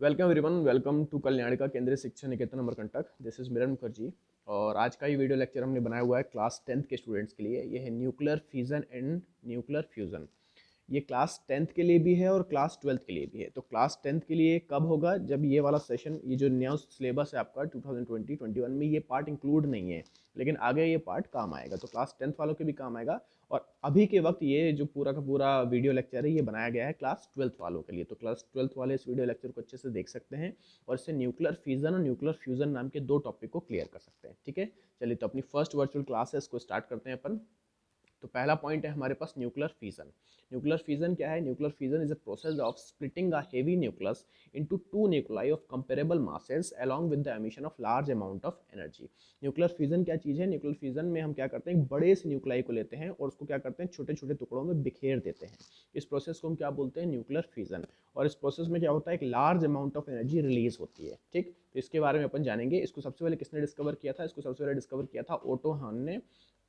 Welcome everyone, welcome to कल्याण केंद्रीय शिक्षा निकेतन Amarkantak. This is मिलन मुखर्जी। और आज का ये वीडियो लेक्चर हमने बनाया हुआ है क्लास 10th के स्टूडेंट्स के लिए। ये है nuclear fission and nuclear fusion. ये क्लास 10th के लिए भी है और क्लास 12th के लिए भी है। तो क्लास 10th के लिए कब होगा? जब ये वाला सेशन, ये जो नया सिलेबस है आपका 2020-21 में, ये पार्ट इंक्लूड नहीं है, लेकिन आगे ये पार्ट काम आएगा। तो क्लास 10th वालों के भी काम आएगा। और अभी के वक्त ये जो पूरा का पूरा वीडियो लेक्चर है ये बनाया गया है क्लास 12th वालों के लिए। तो क्लास 12th वाले इस वीडियो लेक्चर को अच्छे से देख सकते हैं और इससे न्यूक्लियर फिजन और न्यूक्लियर फ्यूजन नाम के दो टॉपिक को क्लियर कर सकते हैं। ठीक है, चलिए तो अपनी फर्स्ट वर्चुअल क्लास है, इसको स्टार्ट करते हैं अपन। तो पहला पॉइंट है हमारे पास न्यूक्लियर फिजन। न्यूक्लियर फिजन क्या है? Nuclear fission is a process of splitting a heavy nucleus into two nuclei of comparable masses along with the emission of large amount of energy. Nuclear fission क्या चीज़ है? Nuclear fission में हम क्या करते हैं, बड़े से न्यूक्लाई को लेते हैं और उसको क्या करते हैं, छोटे छोटे टुकड़ों में बिखेर देते हैं। इस प्रोसेस को हम क्या बोलते हैं? Nuclear fission. और इस प्रोसेस में क्या होता है, एक large amount of energy release होती है। ठीक, तो इसके बारे में अपन जानेंगे। इसको सबसे पहले किसने डिस्कवर किया था? इसको सबसे पहले डिस्कवर किया था ओटो हान ने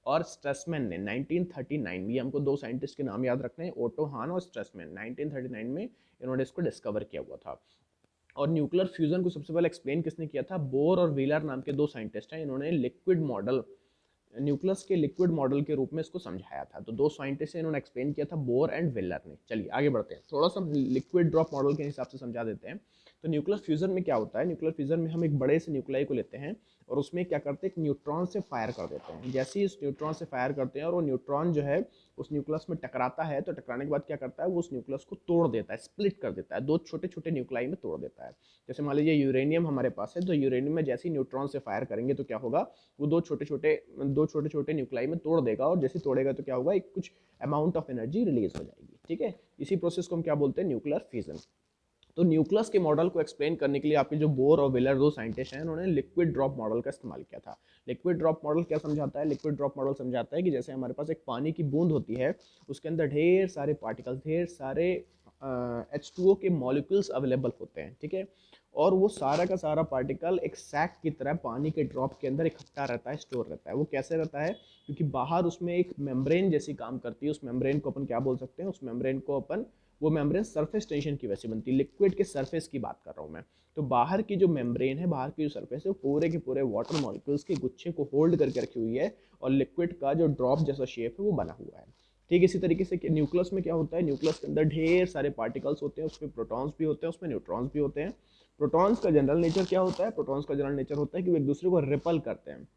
और स्ट्रेसमैन ने 1939 में। ये हमको दो साइंटिस्ट के नाम याद रखने हैं, ओटो हान और स्ट्रेसमैन। 1939 में इन्होंने इसको डिस्कवर किया हुआ था। और न्यूक्लियर फ्यूजन को सबसे पहले एक्सप्लेन किसने किया था? बोर और व्हीलर नाम के दो साइंटिस्ट हैं। इन्होंने लिक्विड मॉडल, न्यूक्लियस के लिक्विड मॉडल के रूप में इसको समझाया था। तो दो साइंटिस्ट इन्होंने एक्सप्लेन किया था, बोर एंड व्हीलर ने। चलिए आगे बढ़ते हैं, थोड़ा सा लिक्विड ड्रॉप मॉडल के हिसाब से समझा देते हैं। तो न्यूक्लियर फ्यूजन में क्या होता है? न्यूक्लियर फ्यूजन में हम एक बड़े से न्यूक्लाई को लेते हैं और उसमें क्या करते हैं, एक न्यूट्रॉन से फायर कर देते हैं। जैसे ही उस न्यूट्रॉन से फायर करते हैं और वो न्यूट्रॉन जो है उस न्यूक्लियस में टकराता है, तो टकराने के बाद क्या करता है, वो उस न्यूक्लियस को तोड़ देता है, स्प्लिट कर देता है, दो छोटे छोटे न्यूक्लाई में तोड़ देता है। जैसे मान लीजिए यूरेनियम हमारे पास है, तो यूरेनियम में जैसे ही न्यूट्रॉन से फायर करेंगे तो क्या होगा, वो दो छोटे छोटे न्यूक्लाई में तोड़ देगा। और जैसे तोड़ेगा तो क्या होगा, एक कुछ अमाउंट ऑफ एनर्जी रिलीज हो जाएगी। ठीक है, इसी प्रोसेस को हम क्या बोलते हैं? Nuclear fission. तो न्यूक्लियस के मॉडल को एक्सप्लेन करने के लिए आपके जो बोर और व्हीलर दो साइंटिस्ट हैं, उन्होंने लिक्विड ड्रॉप मॉडल का इस्तेमाल किया था। लिक्विड ड्रॉप मॉडल क्या समझाता है? लिक्विड ड्रॉप मॉडल समझाता है कि जैसे हमारे पास एक पानी की बूंद होती है, उसके अंदर ढेर सारे पार्टिकल्स, ढेर सारे H2O के मॉलिक्यूल्स अवेलेबल होते हैं। ठीक है, और वो सारा का सारा पार्टिकल एक सैक की तरह पानी के ड्रॉप के अंदर इकट्ठा रहता है, स्टोर रहता है। वो कैसे रहता है? क्योंकि बाहर उसमें एक मेम्ब्रेन जैसी काम करती है। उस मेम्ब्रेन को अपन क्या बोल सकते हैं? उस मेम्ब्रेन को अपन, वो मेम्ब्रेन सरफेस टेंशन की वजह से बनती है। लिक्विड के सरफेस की बात कर रहा हूँ मैं। तो बाहर की जो मेम्ब्रेन है, बाहर की जो सरफेस है, वो पूरे के पूरे वाटर मॉलिक्यूल्स के गुच्छे को होल्ड करके रखी हुई है और लिक्विड का जो ड्रॉप जैसा शेप है वो बना हुआ है। ठीक, इसी तरीके से न्यूक्लियस में क्या होता है? न्यूक्लियस के अंदर ढेर सारे पार्टिकल्स होते हैं, उसमें प्रोटॉन्स भी होते हैं, उसमें न्यूट्रॉन्स भी होते हैं। प्रोटॉन्स का जनरल नेचर क्या होता है? प्रोटॉन्स का जनरल नेचर होता है कि वो एक दूसरे को रिपल करते हैं।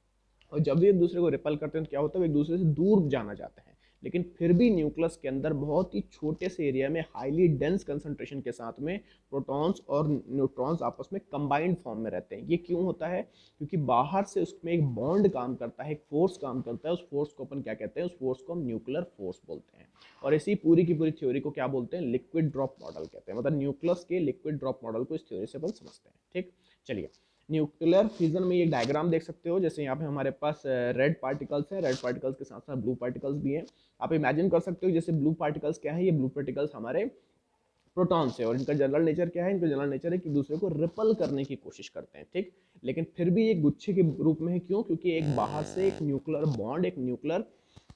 और जब भी एक दूसरे को रिपल करते हैं तो क्या होता है, वो एक दूसरे से दूर जाना चाहते हैं। लेकिन फिर भी न्यूक्लियस के अंदर बहुत ही छोटे से एरिया में हाईली डेंस कंसंट्रेशन के साथ में प्रोटॉन्स और न्यूट्रॉन्स आपस में कंबाइंड फॉर्म में रहते हैं। ये क्यों होता है? क्योंकि बाहर से उसमें एक बॉन्ड काम करता है, एक फोर्स काम करता है। उस फोर्स को अपन क्या कहते हैं? उस फोर्स को हम न्यूक्लियर फोर्स बोलते हैं। और इसी पूरी की पूरी थ्योरी को क्या बोलते हैं? लिक्विड ड्रॉप मॉडल कहते हैं। मतलब न्यूक्लियस के लिक्विड ड्रॉप मॉडल को इस थ्योरी से अपन समझते हैं। ठीक, चलिए न्यूक्लियर फिजन में ये डायग्राम देख सकते हो। जैसे यहाँ पे हमारे पास रेड पार्टिकल्स हैं, रेड पार्टिकल्स के साथ साथ ब्लू पार्टिकल्स भी हैं। आप इमेजिन कर सकते हो जैसे ब्लू पार्टिकल्स क्या है, ये ब्लू पार्टिकल्स हमारे प्रोटॉन्स है। और इनका जनरल नेचर क्या है? इनका जनरल नेचर है कि दूसरे को रिपल करने की कोशिश करते हैं। ठीक, लेकिन फिर भी एक गुच्छे के रूप में है। क्यों? क्योंकि एक बाहर से एक न्यूक्लियर बॉन्ड, एक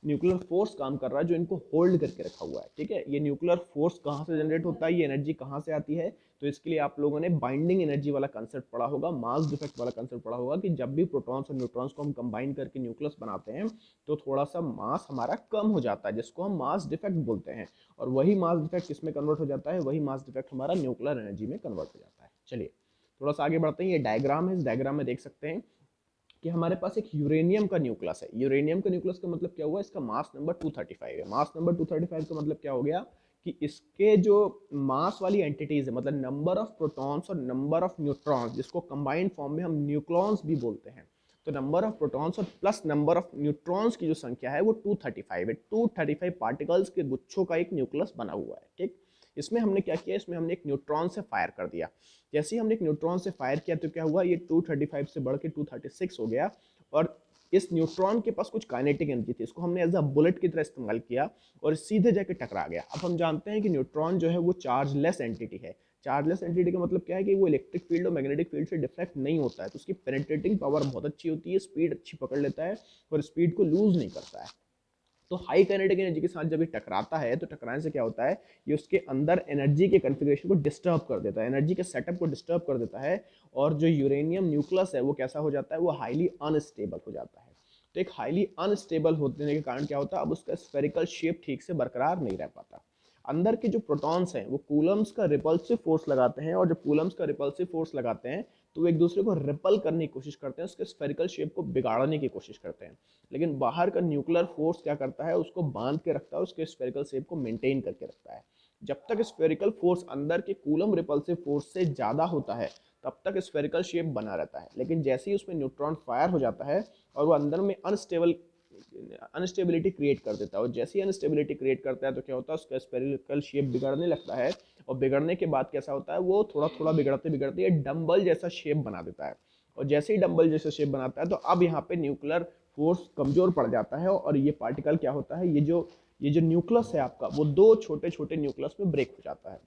न्यूक्लियर फोर्स काम कर रहा है जो इनको होल्ड करके रखा हुआ है। ठीक है, ये न्यूक्लियर फोर्स कहाँ से जनरेट होता है, ये एनर्जी कहाँ से आती है? तो इसके लिए आप लोगों ने बाइंडिंग एनर्जी वाला कंसेप्ट पढ़ा होगा, मास डिफेक्ट वाला कंसेप्ट पढ़ा होगा कि जब भी प्रोटॉन्स और न्यूट्रॉन्स को हम कंबाइन करके न्यूक्लियस बनाते हैं तो थोड़ा सा मास हमारा कम हो जाता है, जिसको हम मास डिफेक्ट बोलते हैं। और वही मास डिफेक्ट किसमें कन्वर्ट हो जाता है? वही मास डिफेक्ट हमारा न्यूक्लियर एनर्जी में कन्वर्ट हो जाता है। चलिए थोड़ा सा आगे बढ़ते हैं। ये डायग्राम है, इस डायग्राम में देख सकते हैं कि हमारे पास एक यूरेनियम का न्यूक्लियस है। यूरेनियम का न्यूक्लियस का मतलब क्या हुआ? इसका मास नंबर 235 है। मास नंबर 235 का मतलब क्या हो गया कि इसके जो मास वाली एंटिटीज है, मतलब नंबर ऑफ प्रोटॉन्स और नंबर ऑफ न्यूट्रॉन्स, जिसको कंबाइंड फॉर्म में हम न्यूक्लॉन्स भी बोलते हैं। तो नंबर ऑफ प्रोटॉन्स और प्लस नंबर ऑफ न्यूट्रॉन्स की जो संख्या है वो 235 है। 235 पार्टिकल्स के गुच्छों का एक न्यूक्लियस बना हुआ है। ठीक, इसमें हमने क्या किया? इसमें हमने एक न्यूट्रॉन से फायर कर दिया। जैसे ही हमने एक न्यूट्रॉन से फायर किया तो क्या हुआ, ये 235 से बढ़ के 236 हो गया। और इस न्यूट्रॉन के पास कुछ काइनेटिक एनर्जी थी, इसको हमने एज अ बुलेट की तरह इस्तेमाल किया और सीधे जाके टकरा गया। अब हम जानते हैं कि न्यूट्रॉन जो है वो चार्जलेस एंटिटी है। चार्जलेस एंटिटी का मतलब क्या है कि वो इलेक्ट्रिक फील्ड और मैग्नेटिक फील्ड से डिफ्लेक्ट नहीं होता है। तो उसकी पेनिट्रेटिंग पावर बहुत अच्छी होती है, स्पीड अच्छी पकड़ लेता है और स्पीड को लूज नहीं करता है। तो हाई काइनेटिक एनर्जी के साथ जब ये टकराता है तो टकराने से क्या होता है, ये उसके अंदर एनर्जी के कन्फिग्रेशन को डिस्टर्ब कर देता है, एनर्जी के सेटअप को डिस्टर्ब कर देता है, और जो यूरेनियम न्यूक्लियस है वो कैसा हो जाता है, वो हाईली अनस्टेबल हो जाता है। तो एक हाईली अनस्टेबल होने के कारण क्या होता है, अब उसका स्फेरिकल शेप ठीक से बरकरार नहीं रह पाता। अंदर के जो प्रोटॉन्स हैं वो कूलम्स का रिपल्सिव फोर्स लगाते हैं, और जब कूलम्स का रिपल्सिव फोर्स लगाते हैं तो वो एक दूसरे को रिपल करने की कोशिश करते हैं, उसके स्फेरिकल शेप को बिगाड़ने की कोशिश करते हैं। लेकिन बाहर का न्यूक्लियर फोर्स क्या करता है, उसको बांध के रखता है, उसके स्फेरिकल शेप को मेंटेन करके रखता है। जब तक स्फेरिकल फोर्स अंदर के कूलम रिपल्सिव फोर्स से ज़्यादा होता है तब तक स्फेरिकल शेप बना रहता है। लेकिन जैसे ही उसमें न्यूट्रॉन फायर हो जाता है और वो अंदर में अनस्टेबिलिटी क्रिएट कर देता है, और जैसे ही अनस्टेबिलिटी क्रिएट करता है तो क्या होता है, उसका स्फेरिकल शेप बिगड़ने लगता है, और बिगड़ने के बाद कैसा होता है, वो थोड़ा थोड़ा बिगड़ते बिगड़ते ये डम्बल जैसा शेप बना देता है। और जैसे ही डम्बल जैसा शेप बनाता है तो अब यहाँ पे न्यूक्लियर फोर्स कमजोर पड़ जाता है, और ये पार्टिकल क्या होता है, ये जो न्यूक्लियस है आपका, वो दो छोटे छोटे न्यूक्लियस में ब्रेक हो जाता है।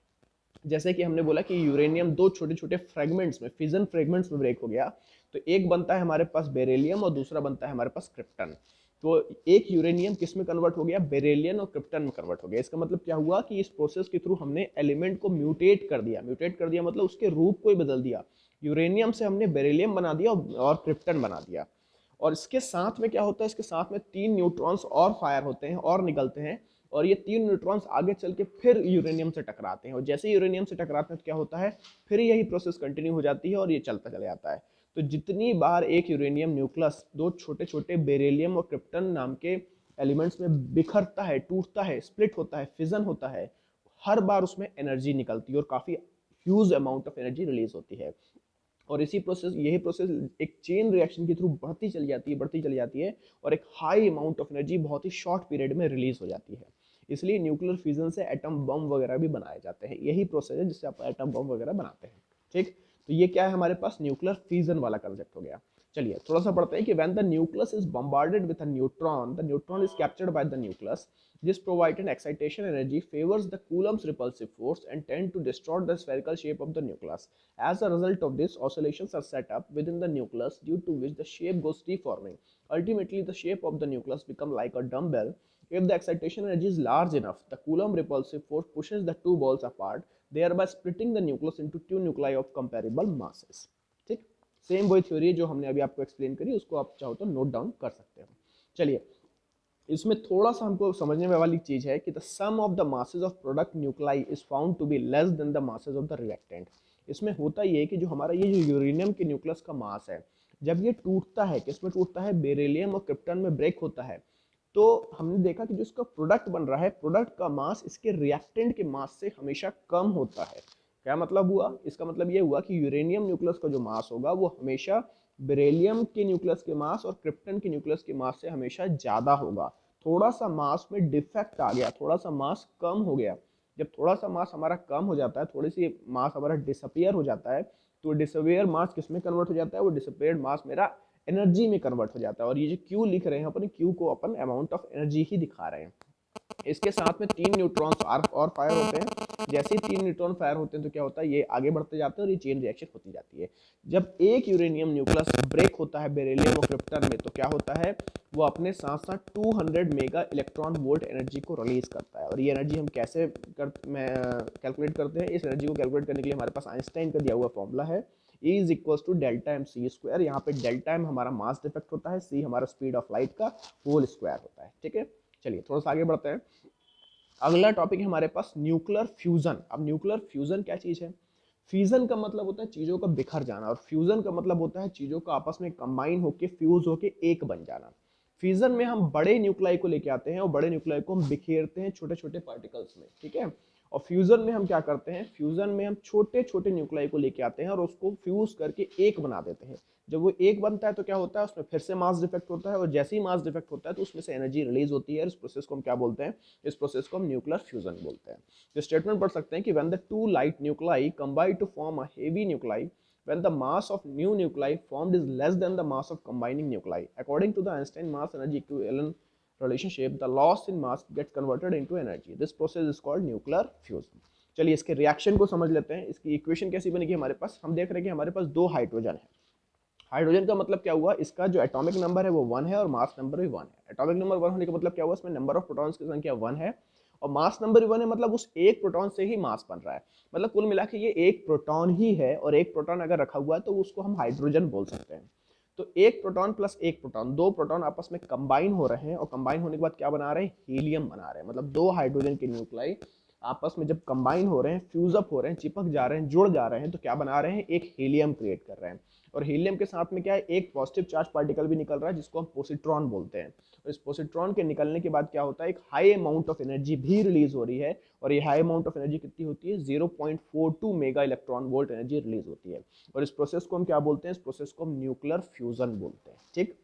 जैसे कि हमने बोला कि यूरेनियम दो छोटे छोटे फ्रेगमेंट्स में, फिजन फ्रेगमेंट्स में ब्रेक हो गया, तो एक बनता है हमारे पास बेरिलियम और दूसरा बनता है हमारे पास क्रिप्टन। तो एक यूरेनियम किस में कन्वर्ट हो गया, बेरिलियम और क्रिप्टन में कन्वर्ट हो गया। इसका मतलब क्या हुआ कि इस प्रोसेस के थ्रू हमने एलिमेंट को म्यूटेट कर दिया मतलब उसके रूप को ही बदल दिया। यूरेनियम से हमने बेरिलियम बना दिया और क्रिप्टन बना दिया। और इसके साथ में क्या होता है, इसके साथ में 3 न्यूट्रॉन्स और फायर होते हैं और निकलते हैं, और ये 3 न्यूट्रॉन्स आगे चल के फिर यूरेनियम से टकराते हैं, और जैसे यूरेनियम से टकराते हैं तो क्या होता है, फिर यही प्रोसेस कंटिन्यू हो जाती है और ये चलता चला जाता है। तो जितनी बार एक यूरेनियम न्यूक्लियस दो छोटे छोटे बेरिलियम और क्रिप्टन नाम के एलिमेंट्स में बिखरता है, टूटता है, स्प्लिट होता है, फिजन होता है, हर बार उसमें एनर्जी निकलती है और काफ़ी huge amount of energy release होती है। और यही प्रोसेस एक चेन रिएक्शन के थ्रू बढ़ती चली जाती है, और एक हाई अमाउंट ऑफ एनर्जी बहुत ही शॉर्ट पीरियड में रिलीज हो जाती है। इसलिए न्यूक्लियर फ्यूजन से एटम बम वगैरह भी बनाए जाते हैं। यही प्रोसेस है जिससे आप एटम बम वगैरह बनाते हैं। ठीक, तो ये क्या है, हमारे पास न्यूक्लियर फ्यूजन वाला कंसेप्ट हो गया। चलिए थोड़ा सा पढ़ते हैं कि when the nucleus is bombarded with a neutron, the neutron is captured by the nucleus. This provided excitation energy favors the Coulomb's repulsive force and tend to distort the spherical shape of the nucleus. As a result of this, oscillations are set up within the nucleus, due to which the shape goes deforming. Ultimately, the shape of the nucleus becomes like a dumbbell. If the excitation energy is large enough, the Coulomb repulsive force pushes the two balls apart, thereby splitting the nucleus into two nuclei of comparable masses. ठीक, same वही theory जो हमने अभी आपको explain करी, उसको आप चाहो तो नोट डाउन कर सकते हो। चलिए, इसमें थोड़ा सा हमको समझने वाली चीज है कि the sum of the masses of product nuclei is found to be less than the masses of the reactant. इसमें होता ये है कि जो हमारा ये जो यूरेनियम के न्यूक्लियस का मास है, जब ये टूटता है, किसमें टूटता है, बेरिलियम और क्रिप्टन में ब्रेक होता है, तो हमने देखा कि जो इसका प्रोडक्ट बन रहा है, प्रोडक्ट का मास इसके रिएक्टेंट के मास से हमेशा कम होता है। क्या मतलब हुआ, इसका मतलब ये हुआ कि यूरेनियम न्यूक्लियस का जो मास होगा वो हमेशा बेरिलियम के न्यूक्लियस के मास और क्रिप्टन के न्यूक्लियस के मास से हमेशा ज्यादा होगा। थोड़ा सा मास में डिफेक्ट आ गया, थोड़ा सा मास कम हो गया, जब थोड़ा सा मास हमारा कम हो जाता है, थोड़ी सी मास हमारा डिसअपियर हो जाता है, तो डिसअपियर मास किस में कन्वर्ट हो जाता है, वो डिसअपियर्ड मास मेरा एनर्जी में कन्वर्ट हो जाता है। और ये जो क्यू लिख रहे हैं अपन, क्यू को अपन अमाउंट ऑफ एनर्जी ही दिखा रहे हैं। इसके साथ में 3 न्यूट्रॉन्स और फायर होते हैं। जैसे ही 3 न्यूट्रॉन फायर होते हैं तो क्या होता है, ये आगे बढ़ते जाते हैं और ये चेन रिएक्शन होती जाती है। जब एक यूरेनियम न्यूक्लियस ब्रेक होता है बेरिलियम और क्रिप्टन में, तो क्या होता है, वो अपने साथ साथ 200 मेगा इलेक्ट्रॉन वोल्ट एनर्जी को रिलीज करता है। और ये एनर्जी हम कैसे कैलकुलेट करते हैं, इस एनर्जी को कैलकुलेट करने के लिए हमारे पास आइंस्टाइन का दिया हुआ फॉर्मूला है, E is equal to delta M C square. यहाँ पे डेल्टा एम हमारा मास डिफेक्ट होता है, सी हमारा स्पीड ऑफ लाइट का होल स्क्वायर होता है। ठीक है, चलिए थोड़ा सा आगे बढ़ते हैं। अगला टॉपिक है हमारे पास न्यूक्लियर फ्यूजन। अब न्यूक्लियर फ्यूजन क्या चीज है, फ्यूजन का मतलब होता है चीजों का बिखर जाना, और फ्यूजन का मतलब होता है चीजों का आपस में कंबाइन होके फ्यूज होके एक बन जाना। फ्यूजन में हम बड़े न्यूक्लाई को लेके आते हैं और बड़े न्यूक्लाई को हम बिखेरते हैं छोटे छोटे पार्टिकल्स में। ठीक है, और फ्यूजन में हम क्या करते हैं, फ्यूजन में हम छोटे छोटे न्यूक्लाई को लेके आते हैं और उसको फ्यूज करके एक बना देते हैं। जब वो एक बनता है तो क्या होता है, उसमें फिर से मास डिफेक्ट होता है, और जैसे ही मास डिफेक्ट होता है तो उसमें से एनर्जी रिलीज होती है। इस प्रोसेस को हम क्या बोलते हैं, इस प्रोसेस को हम न्यूक्लियर फ्यूजन बोलते हैं। तो स्टेटमेंट पढ़ सकते हैं कि when the two light nuclei combine to form a heavy nuclei, when the mass of new nuclei formed is less than the mass of combining nuclei. According to the Einstein mass energy equivalent relationship, the loss in mass gets converted into energy. This process is called nuclear fusion. चलिए इसके reaction को समझ लेते हैं। इसकी equation कैसी बनेगी हमारे पास, हम देख रहे हैं कि हमारे पास दो हाइड्रोजन है। हाइड्रोजन का मतलब क्या हुआ, इसका जो एटॉमिक नंबर है वो 1 है और मास नंबर भी 1 है। एटॉमिक नंबर 1 होने का मतलब क्या हुआ, इसमें नंबर ऑफ प्रोटॉन्स की संख्या 1 है और मास नंबर भी 1 है, मतलब उस एक प्रोटॉन से ही मास बन रहा है। मतलब कुल मिला के ये एक प्रोटॉन ही है और एक प्रोटॉन अगर रखा हुआ है तो उसको हम हाइड्रोजन बोल सकते हैं। तो एक प्रोटॉन प्लस एक प्रोटॉन, दो प्रोटॉन आपस में कंबाइन हो रहे हैं और कंबाइन होने के बाद क्या बना रहे हैं, हीलियम बना रहे हैं। मतलब दो हाइड्रोजन के न्यूक्लाई आपस में जब कंबाइन हो रहे हैं, फ्यूजअप हो रहे हैं, चिपक जा रहे हैं, जुड़ जा रहे हैं, तो क्या बना रहे हैं, एक हीलियम क्रिएट कर रहे हैं। और हीलियम के साथ में क्या है, एक पॉजिटिव चार्ज पार्टिकल भी निकल रहा है जिसको हम पॉजिट्रॉन बोलते हैं। और इस पॉजिट्रॉन के निकलने के बाद क्या होता है, एक हाई अमाउंट ऑफ एनर्जी भी रिलीज हो रही है। और ये हाई अमाउंट ऑफ एनर्जी कितनी होती है, 0.42 mega electron volt energy release होती है। और इस प्रोसेस को हम क्या बोलते हैं, इस प्रोसेस को हम न्यूक्लियर फ्यूजन बोलते हैं। ठीक,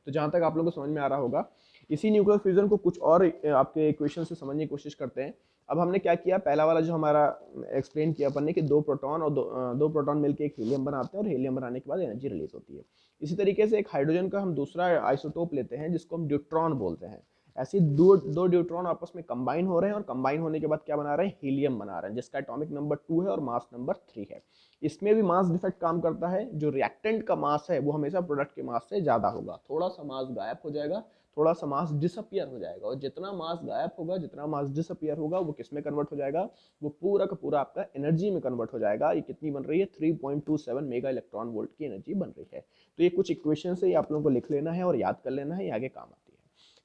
तो जहां तक आप लोगों को समझ में आ रहा होगा, इसी न्यूक्लियर फ्यूजन को कुछ और आपके इक्वेशन से समझने की कोशिश करते हैं। अब हमने क्या किया, पहला वाला जो हमारा एक्सप्लेन किया अपन ने कि दो प्रोटॉन और दो प्रोटॉन मिलकर एक हीलियम बनाते हैं और हीलियम बनाने के बाद एनर्जी रिलीज होती है। इसी तरीके से एक हाइड्रोजन का हम दूसरा आइसोटोप लेते हैं जिसको हम ड्यूट्रॉन बोलते हैं। ऐसे दो दो ड्यूट्रॉन आपस में कंबाइन हो रहे हैं और कंबाइन होने के बाद क्या बना रहे हैं, हीलियम बना रहे हैं जिसका एटॉमिक नंबर 2 है और मास नंबर 3 है। इसमें भी मास डिफेक्ट काम करता है, जो रिएक्टेंट का मास है वो हमेशा प्रोडक्ट के मास से ज्यादा होगा। थोड़ा सा मास गायब हो जाएगा, थोड़ा सा मास डिसअपियर हो जाएगा, और जितना मास गायब होगा, जितना मास डिसअपियर होगा, वो किस में कन्वर्ट हो जाएगा, वो पूरा का पूरा आपका एनर्जी में कन्वर्ट हो जाएगा। ये कितनी बन रही है, 3.27 मेगा इलेक्ट्रॉन वोल्ट की एनर्जी बन रही है। तो ये कुछ इक्वेशन से आप लोगों को लिख लेना है और याद कर लेना है, ये आगे काम आती है।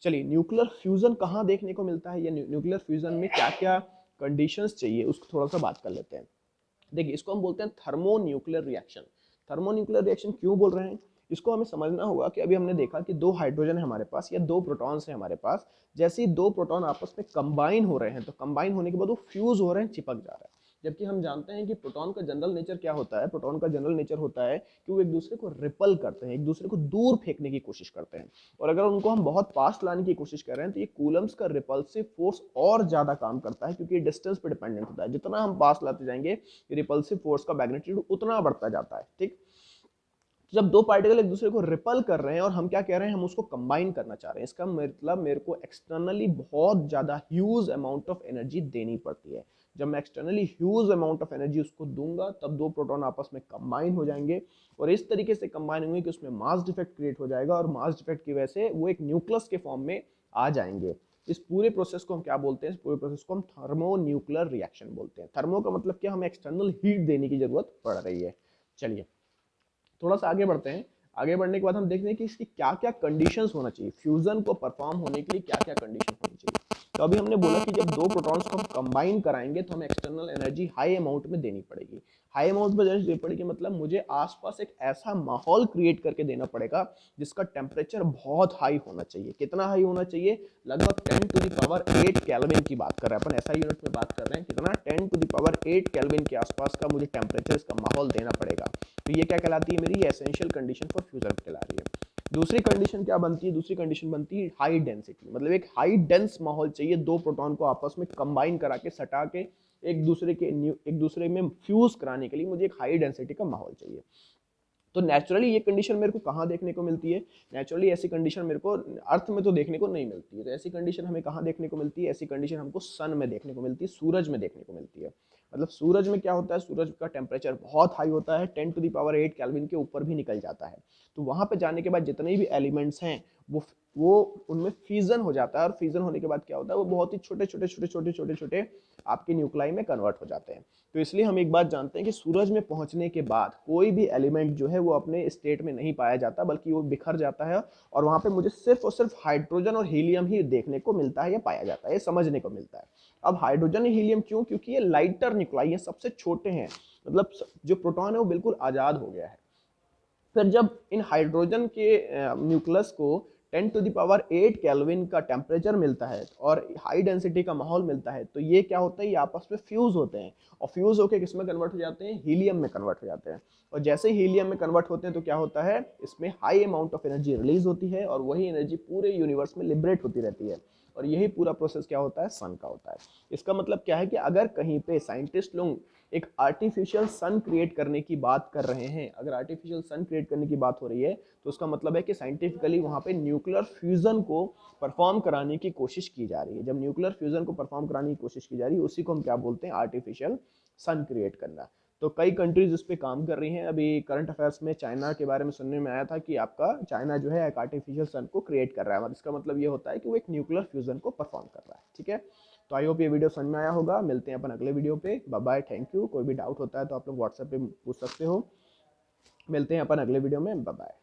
चलिए, न्यूक्लियर फ्यूजन कहाँ देखने को मिलता है, या न्यूक्लियर फ्यूजन में क्या क्या कंडीशंस चाहिए उसको थोड़ा सा बात कर लेते हैं। देखिए, इसको हम बोलते हैं thermo nuclear reaction. Thermo nuclear reaction क्यों बोल रहे हैं, इसको हमें समझना होगा कि अभी हमने देखा कि दो हाइड्रोजन है हमारे पास या दो प्रोटॉन्स है हमारे पास। जैसे ही दो प्रोटॉन आपस में कंबाइन हो रहे हैं तो कंबाइन होने के बाद वो फ्यूज हो रहे हैं, चिपक जा रहा है। जबकि हम जानते हैं कि प्रोटॉन का जनरल नेचर क्या होता है, प्रोटॉन का जनरल नेचर होता है कि वो एक दूसरे को रिपल करते हैं, एक दूसरे को दूर फेंकने की कोशिश करते हैं। और अगर उनको हम बहुत पास लाने की कोशिश कर रहे हैं तो ये कूलम्स का रिपल्सिव फोर्स और ज्यादा काम करता है, क्योंकि डिस्टेंस पे डिपेंडेंट होता है। जितना हम पास लाते जाएंगे रिपल्सिव फोर्स का मैग्नीट्यूड उतना बढ़ता जाता है। ठीक, जब दो पार्टिकल एक दूसरे को रिपल कर रहे हैं और हम क्या कह रहे हैं, हम उसको कंबाइन करना चाह रहे हैं, इसका मतलब मेरे को एक्सटर्नली बहुत ज्यादा ह्यूज अमाउंट ऑफ एनर्जी देनी पड़ती है। जब मैं externally huge amount of energy उसको दूंगा तब दो प्रोटॉन आपस में कंबाइन हो जाएंगे और इस तरीके से कंबाइन होंगे कि उसमें मास डिफेक्ट क्रिएट हो जाएगा और मास डिफेक्ट की वजह से वो एक न्यूक्लियस के फॉर्म में आ जाएंगे। इस पूरे प्रोसेस को हम क्या बोलते हैं, इस पूरे प्रोसेस को हम थर्मो न्यूक्लियर रिएक्शन बोलते हैं। थर्मो का मतलब क्या, हमें एक्सटर्नल हीट देने की जरूरत पड़ रही है। चलिए, थोड़ा सा आगे बढ़ते हैं। आगे बढ़ने के बाद हम देखते हैं कि इसकी क्या क्या कंडीशंस होना चाहिए, फ्यूजन को परफॉर्म होने के लिए क्या क्या कंडीशन होनी चाहिए। तो अभी हमने बोला कि जब दो प्रोटॉन्स को हम कंबाइन कराएंगे तो हमें एक्सटर्नल एनर्जी हाई अमाउंट में देनी पड़ेगी। हाई अमाउंट में देनी पड़ेगी मतलब मुझे आसपास एक ऐसा माहौल क्रिएट करके देना पड़ेगा जिसका टेम्परेचर बहुत हाई होना चाहिए। कितना हाई होना चाहिए, लगभग 10⁸ केल्विन की बात कर रहे हैं अपन, ऐसा यूनिट में बात कर रहे हैं। कितना, 10⁸ केल्विन के आसपास का मुझे टेम्परेचर, इसका माहौल देना पड़ेगा। तो ये क्या कहलाती है, मेरी एसेंशियल कंडीशन फॉर फ्यूजन कहला रही है। दूसरी कंडीशन क्या बनती है, दूसरी कंडीशन बनती है हाई डेंसिटी। मतलब एक हाई डेंस माहौल चाहिए, दो प्रोटॉन को आपस में कंबाइन करा के, सटा के एक दूसरे में फ्यूज कराने के लिए मुझे एक हाई डेंसिटी का माहौल चाहिए। तो नेचुरली ये कंडीशन मेरे को कहाँ देखने को मिलती है, नेचुरली ऐसी कंडीशन मेरे को अर्थ में तो देखने को नहीं मिलती है। तो ऐसी कंडीशन हमें कहाँ देखने को मिलती है, ऐसी कंडीशन हमको सन में देखने को मिलती है, सूरज में देखने को मिलती है। मतलब सूरज में क्या होता है, सूरज का टेम्परेचर बहुत हाई होता है, 10⁸ केल्विन के ऊपर भी निकल जाता है। तो वहां पे जाने के बाद जितने भी एलिमेंट्स हैं वो उनमें फ्यूजन हो जाता है, और फ्यूजन होने के बाद क्या होता है, वो बहुत ही छोटे छोटे छोटे छोटे छोटे छोटे आपके न्यूक्लाई में कन्वर्ट हो जाते हैं। तो इसलिए हम एक बात जानते हैं कि सूरज में पहुंचने के बाद कोई भी एलिमेंट जो है वो अपने स्टेट में नहीं पाया जाता, बल्कि वो बिखर जाता है और वहां पे मुझे सिर्फ और सिर्फ हाइड्रोजन और हीलियम ही देखने को मिलता है या पाया जाता है, समझने को मिलता है। अब हाइड्रोजन और हीलियम क्यों, क्योंकि ये लाइटर न्यूक्लाई है, सबसे छोटे हैं। मतलब जो प्रोटॉन है वो बिल्कुल आजाद हो गया है। फिर जब इन हाइड्रोजन के न्यूक्लियस को 10⁸ केल्विन का टेम्परेचर मिलता है और हाई डेंसिटी का माहौल मिलता है, तो ये क्या होता है, ये आपस में फ्यूज होते हैं और फ्यूज होकर किस में कन्वर्ट हो जाते हैं, हीलियम में कन्वर्ट हो जाते हैं। और जैसे हीलियम में कन्वर्ट होते हैं तो क्या होता है, इसमें high amount of energy release होती है और वही एनर्जी पूरे यूनिवर्स में लिबरेट होती रहती है। और यही पूरा प्रोसेस क्या होता है, सन का होता है। इसका मतलब क्या है कि अगर कहीं पे साइंटिस्ट लोग एक आर्टिफिशियल सन क्रिएट करने की बात कर रहे हैं, अगर आर्टिफिशियल सन क्रिएट करने की बात हो रही है तो उसका मतलब है कि साइंटिफिकली वहां पे न्यूक्लियर फ्यूजन को परफॉर्म कराने की कोशिश की जा रही है। जब न्यूक्लियर फ्यूजन को परफॉर्म कराने की कोशिश की जा रही है, उसी को हम क्या बोलते हैं, आर्टिफिशियल सन क्रिएट करना। तो कई कंट्रीज इस पे काम कर रही हैं। अभी करंट अफेयर्स में चाइना के बारे में सुनने में आया था कि आपका चाइना जो है एक आर्टिफिशियल सन को क्रिएट कर रहा है, इसका मतलब ये होता है कि वो एक न्यूक्लियर फ्यूजन को परफॉर्म कर रहा है। ठीक है, तो आई होप ये वीडियो समझ में आया होगा। मिलते हैं अपन अगले वीडियो पे। Bye bye, thank you. कोई भी डाउट होता है तो आप लोग व्हाट्सएप पे पूछ सकते हो। मिलते हैं अपन अगले वीडियो में। Bye bye.